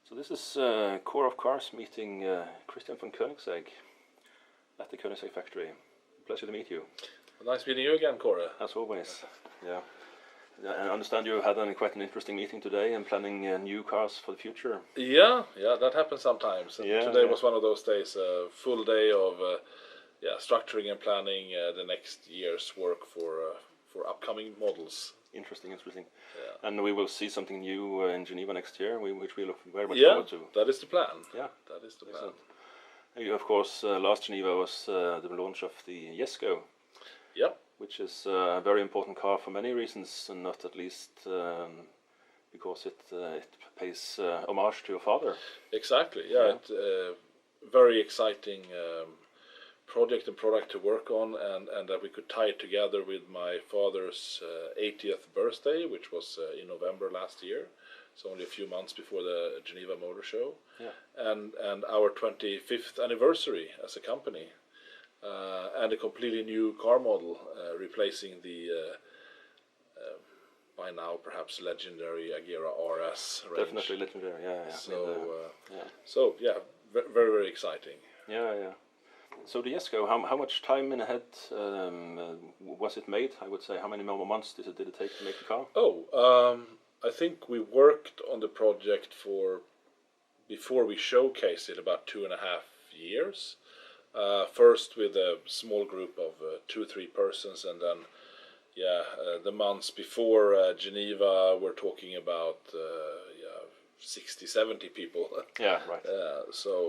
So this is Core of Cars meeting Christian von Koenigsegg at the Koenigsegg factory. Pleasure to meet you. Nice meeting you again, Cora. As always. Yeah. I understand you had quite an interesting meeting today and planning new cars for the future. Yeah, that happens sometimes. And today was one of those days, a full day of structuring and planning the next year's work for upcoming models. Interesting. Yeah. And we will see something new in Geneva next year, which we look very much forward to. That is the plan. Yeah, that is the plan. Of course, last Geneva was the launch of the Jesko. Yep. Which is a very important car for many reasons, and not at least because it pays homage to your father. Exactly. Yeah. It's very exciting project and product to work on, and that we could tie it together with my father's 80th birthday, which was in November last year, so only a few months before the Geneva Motor Show, and our 25th anniversary as a company, and a completely new car model, replacing the by now perhaps legendary Agera RS range. Definitely legendary, yeah. So very, very exciting. Yeah. So the Jesko, how much time in ahead was it made? I would say, how many more months did it take to make the car? I think we worked on the project before we showcased it about 2.5 years. First with a small group of 2-3 persons, and then the months before Geneva we're talking about 60-70 people. Yeah, right.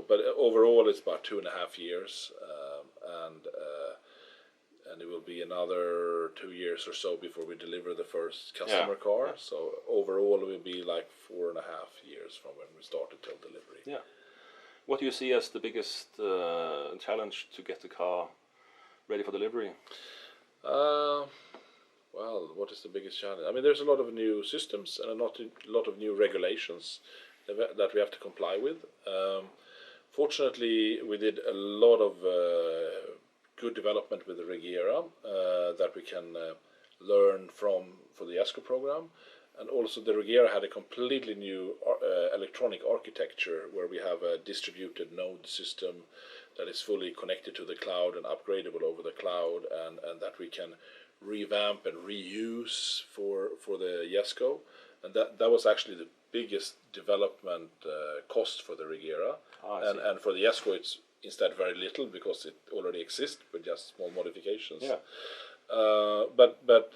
But overall it's about 2.5 years, and it will be another 2 years or so before we deliver the first customer car. So overall it will be like 4.5 years from when we started till delivery. Yeah. What do you see as the biggest challenge to get the car ready for delivery? Well, what is the biggest challenge? I mean, there's a lot of new systems and a lot of new regulations that we have to comply with. Fortunately, we did a lot of good development with the Regera that we can learn from for the Jesko program. And also the Regera had a completely new electronic architecture where we have a distributed node system that is fully connected to the cloud and upgradable over the cloud, and that we can revamp and reuse for the Jesko. And that was actually the biggest development cost for the Regera. And for the Jesko it's instead very little because it already exists with just small modifications. Yeah. But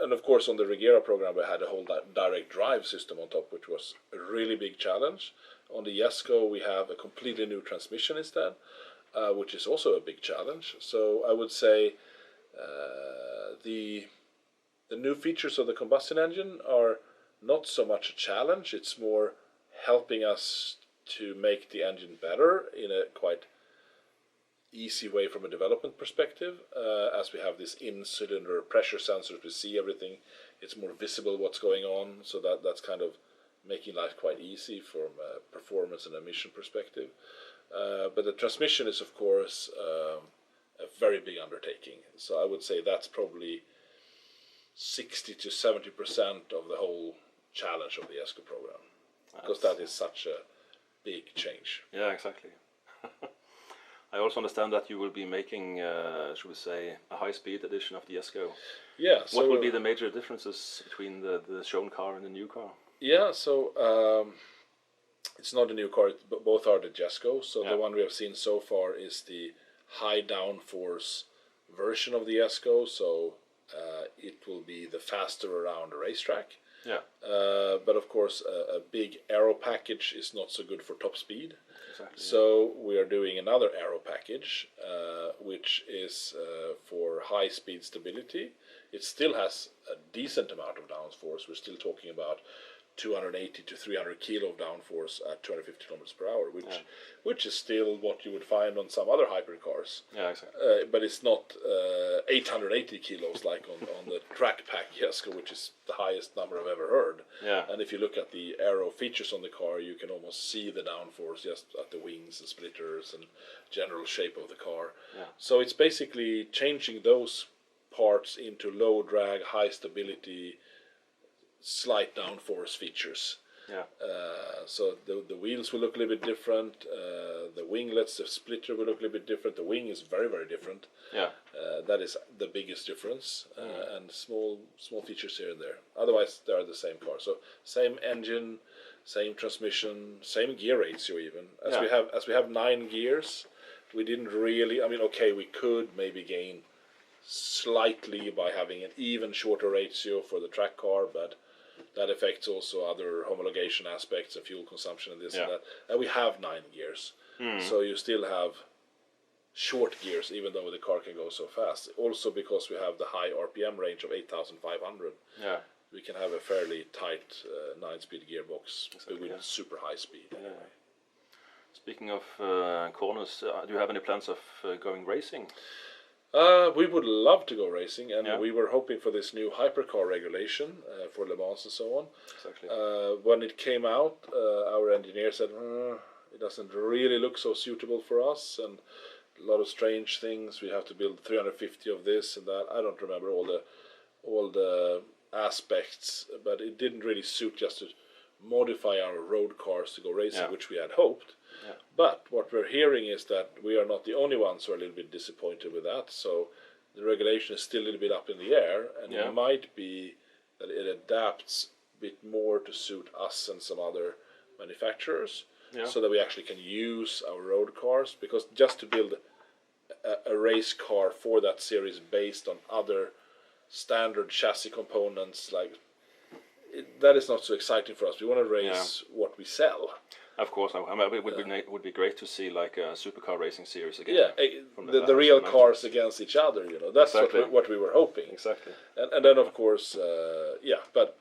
and of course on the Regera program we had a whole direct drive system on top, which was a really big challenge. On the Jesko we have a completely new transmission instead, which is also a big challenge. So I would say the new features of the combustion engine are not so much a challenge, it's more helping us to make the engine better in a quite easy way from a development perspective, as we have this in-cylinder pressure sensors, we see everything, it's more visible what's going on, so that's kind of making life quite easy from a performance and emission perspective. But the transmission is of course a very big undertaking, so I would say that's probably 60 to 70% of the whole challenge of the Jesko program, because that is such a big change. Yeah, exactly. I also understand that you will be making, should we say, a high-speed edition of the Jesko. Yeah. What will be the major differences between the shown car and the new car? Yeah, so it's not a new car, but both are the Jesko. So the one we have seen so far is the high downforce version of the Jesko. So it will be the faster around a racetrack. Yeah. But of course, a big aero package is not so good for top speed. Exactly. So we are doing another aero package, which is for high speed stability. It still has a decent amount of downforce. We're still talking about 280 to 300 kilo of downforce at 250 kilometers per hour, which is still what you would find on some other hypercars. Yeah, exactly. But it's not 880 kilos like on the track pack Jesko, which is the highest number I've ever heard. Yeah. And if you look at the aero features on the car, you can almost see the downforce just at the wings and splitters and general shape of the car. Yeah. So it's basically changing those parts into low drag, high stability, slight downforce features. Yeah. So the wheels will look a little bit different. The winglets, the splitter will look a little bit different. The wing is very, very different. Yeah. That is the biggest difference, and small features here and there. Otherwise, they are the same car. So same engine, same transmission, same gear ratio even. As we have 9 gears, we didn't really. I mean, okay, we could maybe gain slightly by having an even shorter ratio for the track car, but that affects also other homologation aspects and fuel consumption and this and that. And we have 9 gears, so you still have short gears, even though the car can go so fast. Also because we have the high RPM range of 8,500. Yeah. We can have a fairly tight 9-speed gearbox with super high speed. Yeah. Speaking of corners, do you have any plans of going racing? We would love to go racing, and we were hoping for this new hypercar regulation for Le Mans and so on. Exactly. When it came out, our engineer said it doesn't really look so suitable for us, and a lot of strange things. We have to build 350 of this and that. I don't remember all the aspects, but it didn't really suit just to modify our road cars to go racing, which we had hoped. Yeah. But what we're hearing is that we are not the only ones who are a little bit disappointed with that. So the regulation is still a little bit up in the air, and it might be that it adapts a bit more to suit us and some other manufacturers, so that we actually can use our road cars. Because just to build a race car for that series based on other standard chassis components, that is not so exciting for us. We want to race what we sell. Of course, I mean, it would be great to see like a supercar racing series again. Yeah, the real cars against each other. That's what we were hoping. Exactly. And then of course, but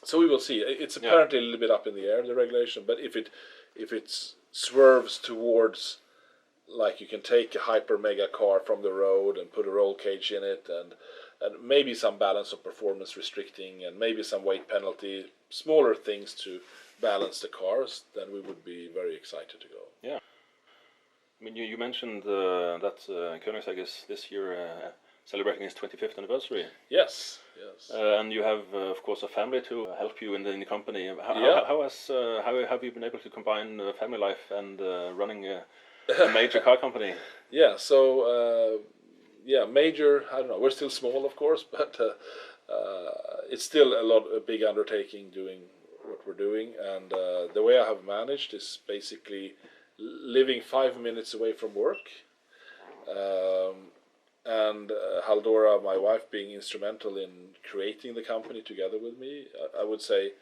so we will see. It's apparently a little bit up in the air, the regulation. But if it swerves towards, like, you can take a hyper mega car from the road and put a roll cage in it, and maybe some balance of performance restricting, and maybe some weight penalty, smaller things to balance the cars, then we would be very excited to go. Yeah. I mean, you mentioned that Koenigsegg is this year celebrating its 25th anniversary. Yes. And you have, of course, a family to help you in the company. How have you been able to combine family life and running a major car company? Yeah, so major, I don't know, we're still small, of course, but it's still a big undertaking doing what we're doing, and the way I have managed is basically living 5 minutes away from work, and Haldora, my wife, being instrumental in creating the company together with me. I would say,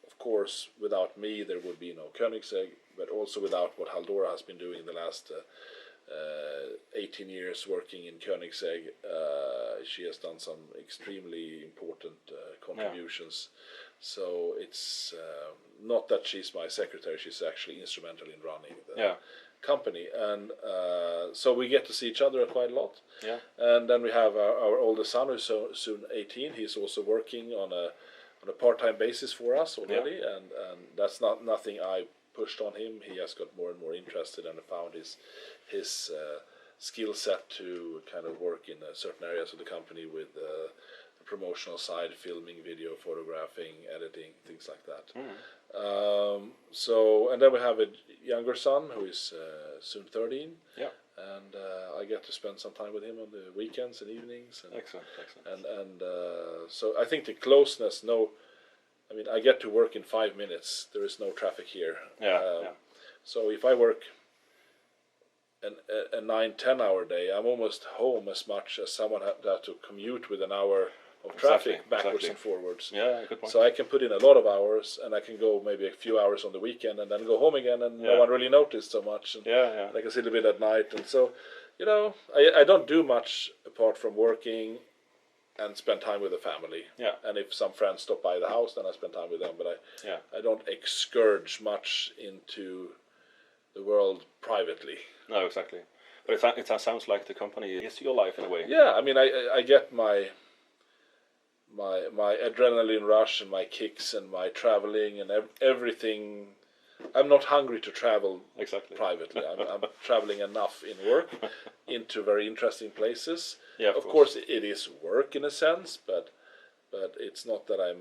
of course, without me there would be no Koenigsegg, but also without what Haldora has been doing the last 18 years working in Koenigsegg. She has done some extremely important contributions. So it's not that she's my secretary, she's actually instrumental in running the company. And so we get to see each other quite a lot. Yeah. And then we have our oldest son, who's soon 18. He's also working on a part-time basis for us already, and that's nothing I pushed on him. He has got more and more interested and found his skill set to kind of work in certain areas of the company with the promotional side, filming, video, photographing, editing, things like that. So, and then we have a younger son who is soon 13. Yeah. And I get to spend some time with him on the weekends and evenings. And, excellent. And so I think the closeness, I mean, I get to work in 5 minutes. There is no traffic here. So if I work a 9-10 hour day, I'm almost home as much as someone had to commute with an hour of traffic backwards and forwards. Yeah, good point. So I can put in a lot of hours, and I can go maybe a few hours on the weekend, and then go home again, and no one really noticed so much. And I can sit a bit at night, and so, I don't do much apart from working and spend time with the family. Yeah. And if some friends stop by the house, then I spend time with them. But I don't excurge much into the world privately. No, exactly. But it sounds like the company is your life in a way. Yeah, I mean, I get my adrenaline rush and my kicks and my traveling and everything. I'm not hungry to travel privately. I'm traveling enough in work into very interesting places. Yeah, of course it is work in a sense, but But it's not that I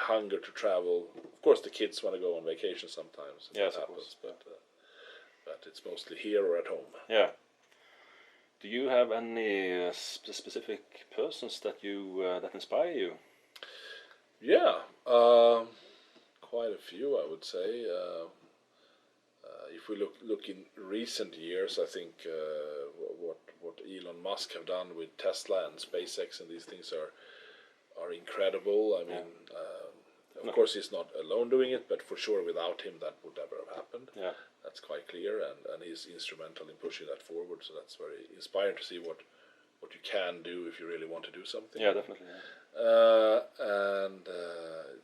hunger to travel. Of course, the kids want to go on vacation sometimes. Yes, that of happens. course. But it's mostly here or at home. Yeah. Do you have any specific persons that that inspire you? Yeah, quite a few, I would say. If we look in recent years, I think what Elon Musk have done with Tesla and SpaceX and these things are incredible. I mean, of course he's not alone doing it, but for sure without him that would never have happened. Yeah. That's quite clear, and he's instrumental in pushing that forward. So that's very inspiring to see what you can do if you really want to do something. Yeah, definitely.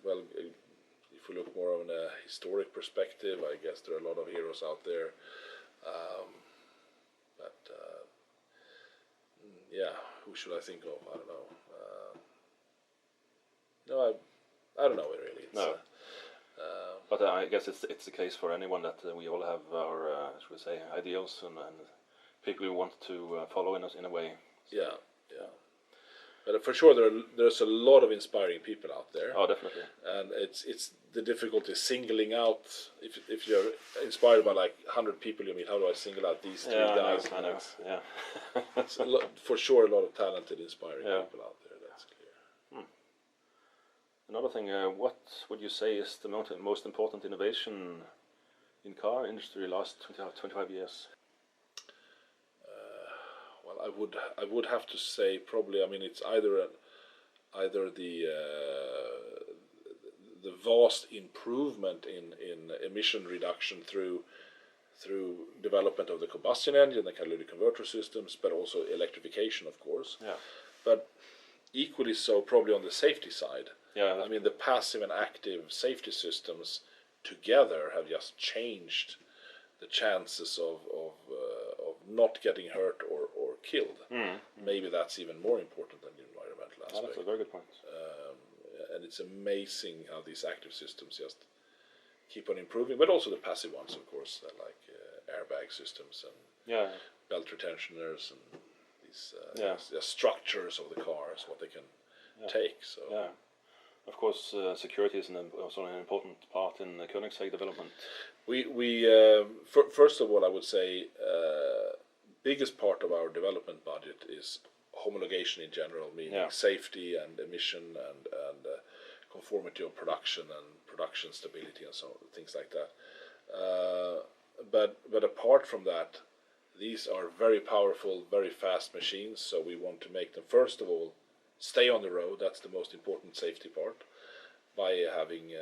Well, if we look more on a historic perspective, I guess there are a lot of heroes out there. Yeah, who should I think of? I don't know. No, I don't know really. No. But I guess it's the case for anyone that we all have our, should we say, ideals and people we want to follow in a way. So. Yeah. But for sure, there's a lot of inspiring people out there. Oh, definitely. And it's the difficulty singling out. If you're inspired by like 100 people you meet, how do I single out these three guys? I know. Yeah. It's for sure a lot of talented, inspiring people out there. That's clear. Another thing, what would you say is the most important innovation in car industry last 25 years? Well, I would have to say probably. I mean, it's either the vast improvement in emission reduction through development of the combustion engine, the catalytic converter systems, but also electrification, of course. Yeah. But equally so, probably on the safety side. Yeah. I mean, the passive and active safety systems together have just changed the chances of not getting hurt or killed. Maybe that's even more important than the environmental aspect. That's a very good point. And it's amazing how these active systems just keep on improving, but also the passive ones, of course, like airbag systems and belt retentioners and these structures of the cars, what they can take. So. Yeah. Of course, security is also an important part in the Koenigsegg development. First of all, I would say biggest part of our development budget is homologation in general, meaning safety and emission and conformity of production and production stability and so things like that. But apart from that, these are very powerful, very fast machines. So we want to make them first of all stay on the road. That's the most important safety part, by having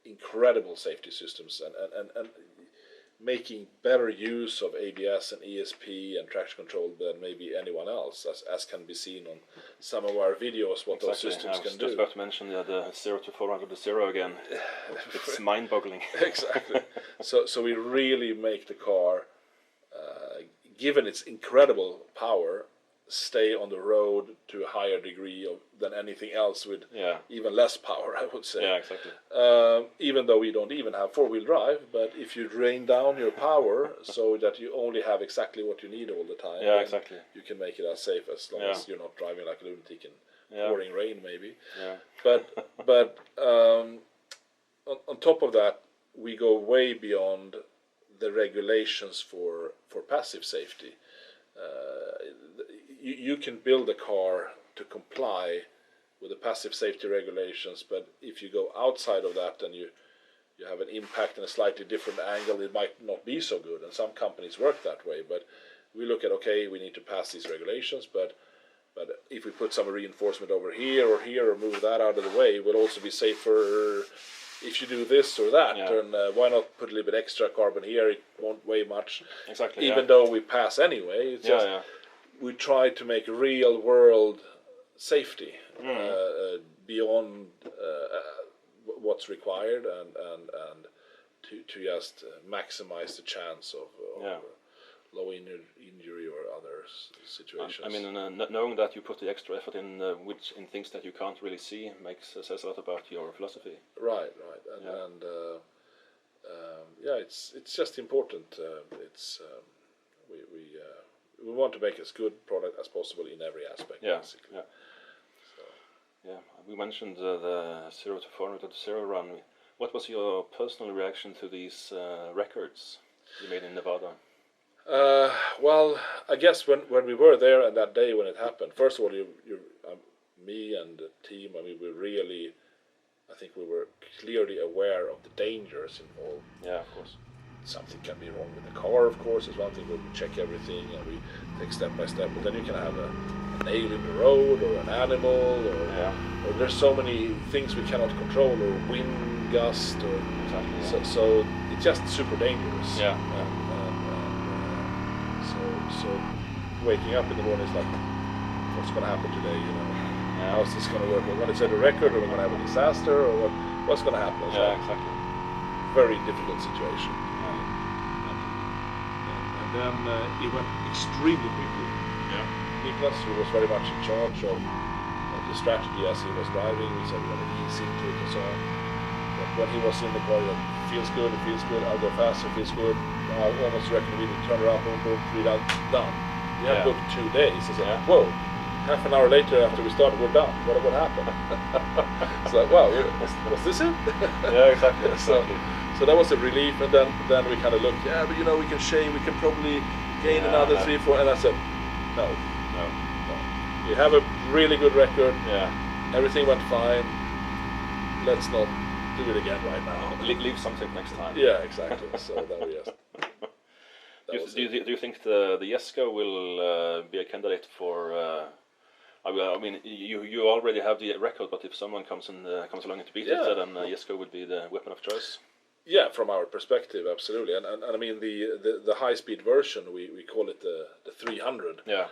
incredible safety systems and making better use of ABS and ESP and traction control than maybe anyone else, as can be seen on some of our videos, what those systems can do. I was just about to mention the 0 to 400 to 0 again. It's mind-boggling. Exactly. So we really make the car, given its incredible power, stay on the road to a higher degree than anything else with even less power, I would say. Yeah, exactly. Even though we don't even have four-wheel drive, but if you drain down your power so that you only have exactly what you need all the time, exactly, you can make it as safe as long as you're not driving like a lunatic in pouring rain, maybe. Yeah. But on top of that, we go way beyond the regulations for passive safety. You can build a car to comply with the passive safety regulations, but if you go outside of that, then you have an impact in a slightly different angle. It might not be so good, and some companies work that way. But we look at, okay, we need to pass these regulations, but if we put some reinforcement over here or move that out of the way, it will also be safer if you do this or that. And why not put a little bit extra carbon here? It won't weigh much. Exactly. Even though we pass anyway. It's just, we try to make real world safety beyond what's required and to just maximize the chance of low injury or other situations. I mean, knowing that you put the extra effort in things that you can't really see says a lot about your philosophy. Right, it's just important. We want to make as good product as possible in every aspect, basically. Yeah. Yeah, we mentioned the 0 to 400 to 0 run. What was your personal reaction to these records you made in Nevada? Well, I guess when we were there and that day when it happened, first of all, me and the team, I mean, I think we were clearly aware of the dangers involved. Yeah, of course. Something can be wrong with the car, of course, is one thing where we check everything and we take step by step, but then you can have a nail in the road or an animal or there's so many things we cannot control, or wind gust, or exactly, so it's just super dangerous. Yeah. So waking up in the morning is like, what's going to happen today? You know, how's this going to work? We're going to set a record, or we're going to have a disaster, or what's going to happen? Yeah, exactly. Very difficult situation. Yeah. And then it went extremely quickly. Yeah. Niklas, who was very much in charge of the strategy as he was driving, he said we're going to ease into it and so on. But when he was in the car, it feels good, I'll go faster, it feels good. I almost reckon we didn't turn around, boom, 3 down, done. We had booked 2 days. I said, whoa, half an hour later after we started, we're done. What happened? It's like, wow, was this it? Yeah, exactly. So that was a relief, and then we kind of looked, but you know, we can probably gain another 3, 4, and I said, no. You have a really good record. Yeah. Everything went fine. Let's not do it again right now. Leave something next time. Yeah, exactly. So that was just. Do you think the Jesko will be a candidate for? I mean, you already have the record, but if someone comes along and beat it, then Jesko would be the weapon of choice. Yeah, from our perspective, absolutely, and I mean the high speed version, we call it the 300. Yeah.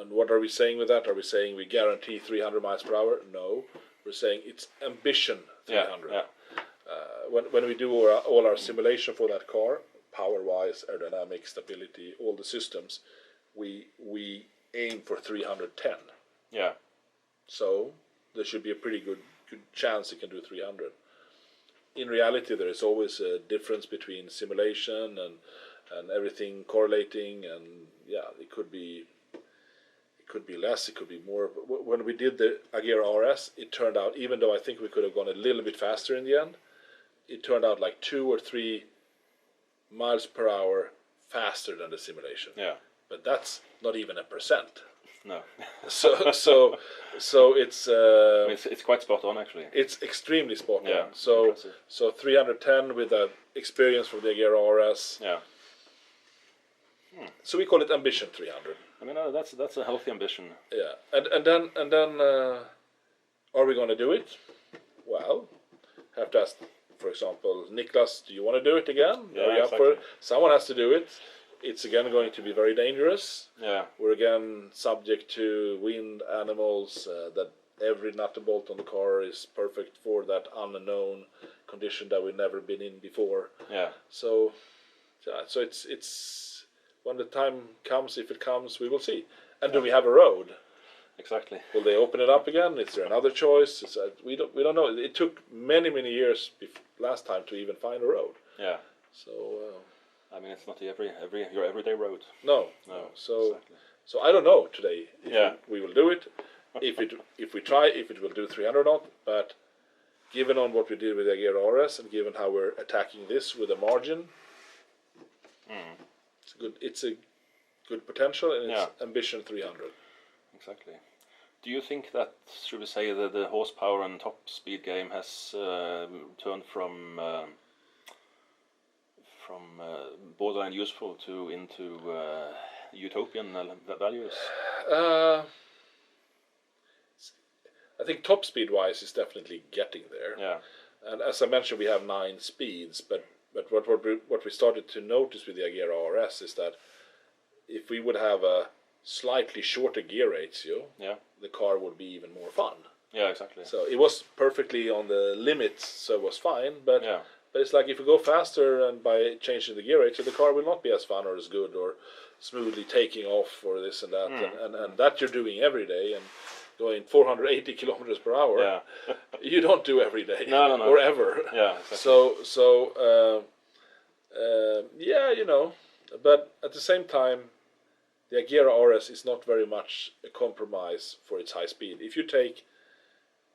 And what are we saying with that? Are we saying we guarantee 300 miles per hour? No, we're saying it's ambition 300. Yeah. When we do all our simulation for that car, power-wise, aerodynamic, stability, all the systems, we aim for 310. Yeah. So there should be a pretty good chance it can do 300. In reality, there is always a difference between simulation and everything correlating, and it could be less, it could be more. But when we did the Agera RS, it turned out, even though I think we could have gone a little bit faster in the end, it turned out like 2 or 3 miles per hour faster than the simulation. Yeah. But that's not even 1%. No. so it's quite spot on, actually. It's extremely spot on. Yeah. So 310 with the experience from the Agera RS. Yeah. So we call it Ambition 300. I mean, that's a healthy ambition. Yeah, and then are we going to do it? Well, have to ask, for example, Niklas, do you want to do it again? Yeah, are you up exactly. for it? Someone has to do it. It's again going to be very dangerous. Yeah. We're again subject to wind, animals, that every nut and bolt on the car is perfect for that unknown condition that we've never been in before. Yeah. So it's when the time comes, if it comes, we will see. And do we have a road? Exactly. Will they open it up again? Is there another choice? We don't know. It took many years last time to even find a road. Yeah. So. I mean, it's not your everyday road. No. So exactly. So I don't know today if we will do it. If we try, if it will do 300 or not. But given on what we did with the Agera RS and given how we're attacking this with a margin, it's a good potential, and it's ambition 300. Exactly. Do you think that, should we say, the horsepower and top speed game has turned from borderline useful into utopian values? I think top speed wise is definitely getting there. Yeah. And as I mentioned, we have 9 speeds, but what we started to notice with the Agera RS is that if we would have a slightly shorter gear ratio, the car would be even more fun. Yeah, exactly. So it was perfectly on the limits, so it was fine. But it's like if we go faster and by changing the gear ratio, the car will not be as fun or as good or smoothly taking off or this and that. And that you're doing every day, and going 480 kilometers per hour, you don't do every day no. or ever. Yeah, exactly. So but at the same time, the Agera RS is not very much a compromise for its high speed. If you take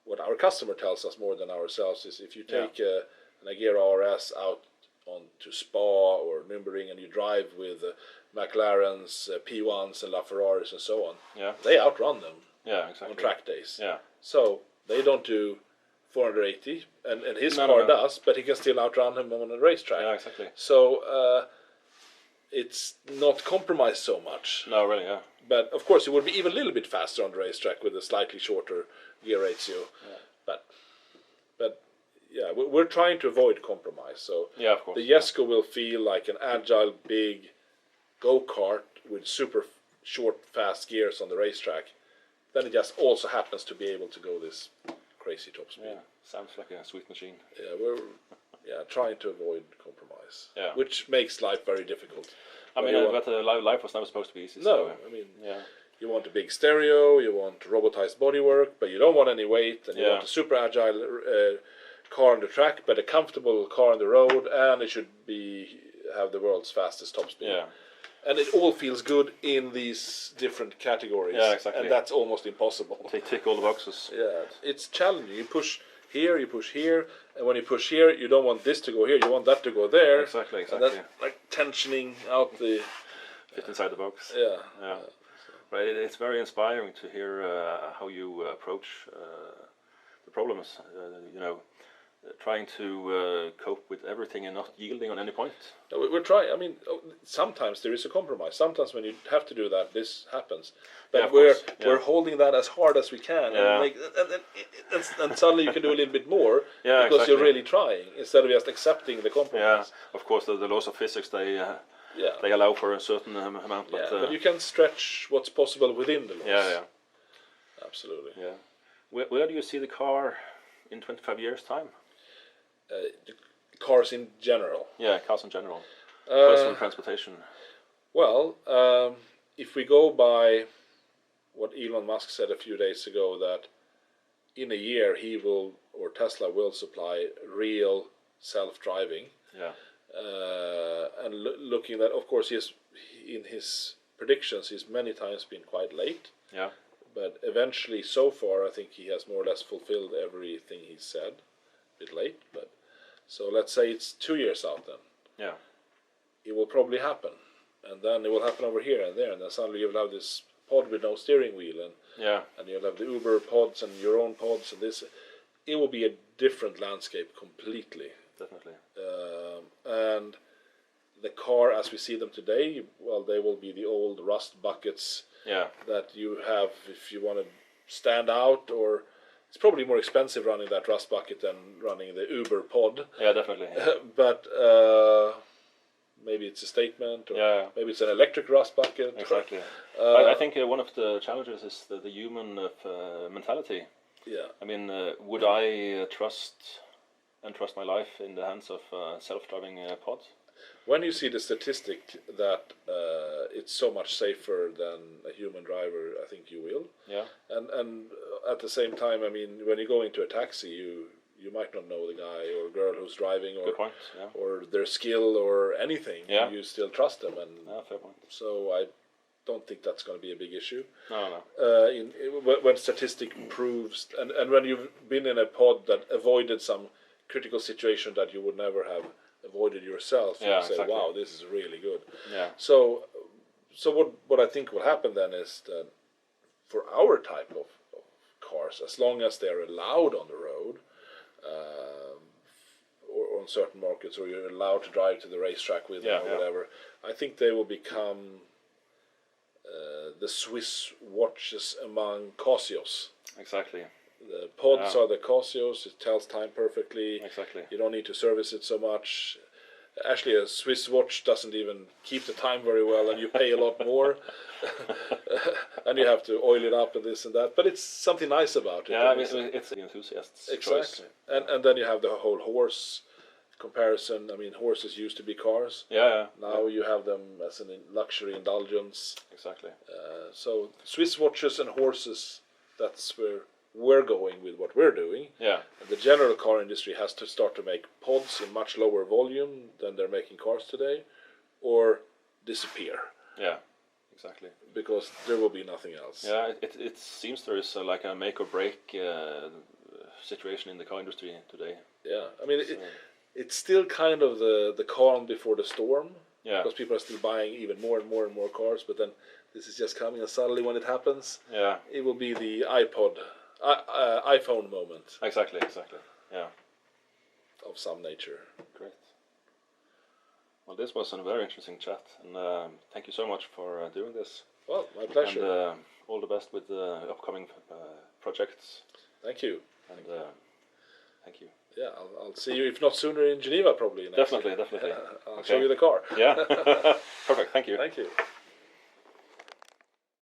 what our customer tells us more than ourselves is if you take an Agera RS out onto Spa or Nürburgring and you drive with McLarens, P1s and LaFerraris and so on, they outrun them on track days. Yeah. So they don't do 480, and his car does, but he can still outrun him on a racetrack. Yeah, exactly. So it's not compromised so much. No, really, yeah. But of course, it would be even a little bit faster on the racetrack with a slightly shorter gear ratio. Yeah. But yeah, we're trying to avoid compromise. So yeah, of course, the Jesko will feel like an agile, big go-kart with super short, fast gears on the racetrack. Then it just also happens to be able to go this crazy top speed. Yeah, sounds like a sweet machine. Yeah, we're trying to avoid compromise. Yeah. Which makes life very difficult. I mean, but life was never supposed to be easy. No, so, I mean, you want a big stereo, you want robotized bodywork, but you don't want any weight, and you want a super agile car on the track, but a comfortable car on the road, and it should have the world's fastest top speed. Yeah. And it all feels good in these different categories. Yeah, exactly. And that's almost impossible. They tick all the boxes. Yeah, it's challenging. You push here, and when you push here, you don't want this to go here, you want that to go there. Exactly. And that's like tensioning out the... Fit inside the box. Yeah. Right, it's very inspiring to hear how you approach the problems, trying to cope with everything and not yielding on any point. We're trying. I mean, sometimes there is a compromise. Sometimes when you have to do that, this happens. But we're holding that as hard as we can, and suddenly you can do a little bit more because you're really trying instead of just accepting the compromise. Yeah, of course, the laws of physics they allow for a certain amount. But you can stretch what's possible within the laws. Yeah. Absolutely. Yeah. Where do you see the car in 25 years' time? Cars in general. Yeah, cars in general. Personal transportation. Well, if we go by what Elon Musk said a few days ago, that in a year he will, or Tesla will supply real self-driving. Yeah. And looking at, of course, in his predictions, he's many times been quite late. Yeah. But eventually, so far, I think he has more or less fulfilled everything he said. A bit late, but so let's say it's 2 years out then. Yeah. It will probably happen, and then it will happen over here and there, and then suddenly you'll have this pod with no steering wheel, and you'll have the Uber pods and your own pods, and this. It will be a different landscape completely. Definitely. And the car as we see them today, well, they will be the old rust buckets that you have if you want to stand out, or it's probably more expensive running that rust bucket than running the Uber pod. Yeah, definitely. But maybe it's a statement, or maybe it's an electric rust bucket. Exactly. I think one of the challenges is the human mentality. Yeah. I mean, would I trust my life in the hands of self-driving pods? When you see the statistic that it's so much safer than a human driver, I think you will. Yeah. And at the same time, I mean, when you go into a taxi, you might not know the guy or girl who's driving, or their skill or anything. Yeah. You still trust them, and fair point. so I don't think that's going to be a big issue. No. When statistic proves, and when you've been in a pod that avoided some critical situation that you would never have avoided yourself, you say, exactly. Wow, this is really good. Yeah. So what I think will happen then is that for our type of cars, as long as they're allowed on the road, or on certain markets, or you're allowed to drive to the racetrack with them or whatever, I think they will become the Swiss watches among Casios. Exactly. The pods are the Casios. It tells time perfectly. Exactly. You don't need to service it so much. Actually, a Swiss watch doesn't even keep the time very well, and you pay a lot more. And you have to oil it up and this and that. But it's something nice about it. Yeah, I mean, it's the enthusiast's choice. And then you have the whole horse comparison. I mean, horses used to be cars. Yeah. Now you have them as a luxury indulgence. Exactly. So Swiss watches and horses, that's where we're going with what we're doing. Yeah. And the general car industry has to start to make pods in much lower volume than they're making cars today, or disappear. Yeah, exactly. Because there will be nothing else. Yeah, it seems there is like a make or break situation in the car industry today. Yeah, I mean, it's still kind of the calm before the storm. Yeah. Because people are still buying even more and more and more cars, but then this is just coming, and suddenly when it happens, Yeah. it will be the iPhone moment. Exactly. Yeah. Of some nature. Great. Well, this was a very interesting chat, and thank you so much for doing this. Well, my pleasure. And all the best with the upcoming projects. Thank you. And thank you. Yeah, I'll see you, if not sooner, in Geneva probably. Definitely. I'll show you the car. Yeah. Perfect. Thank you. Thank you.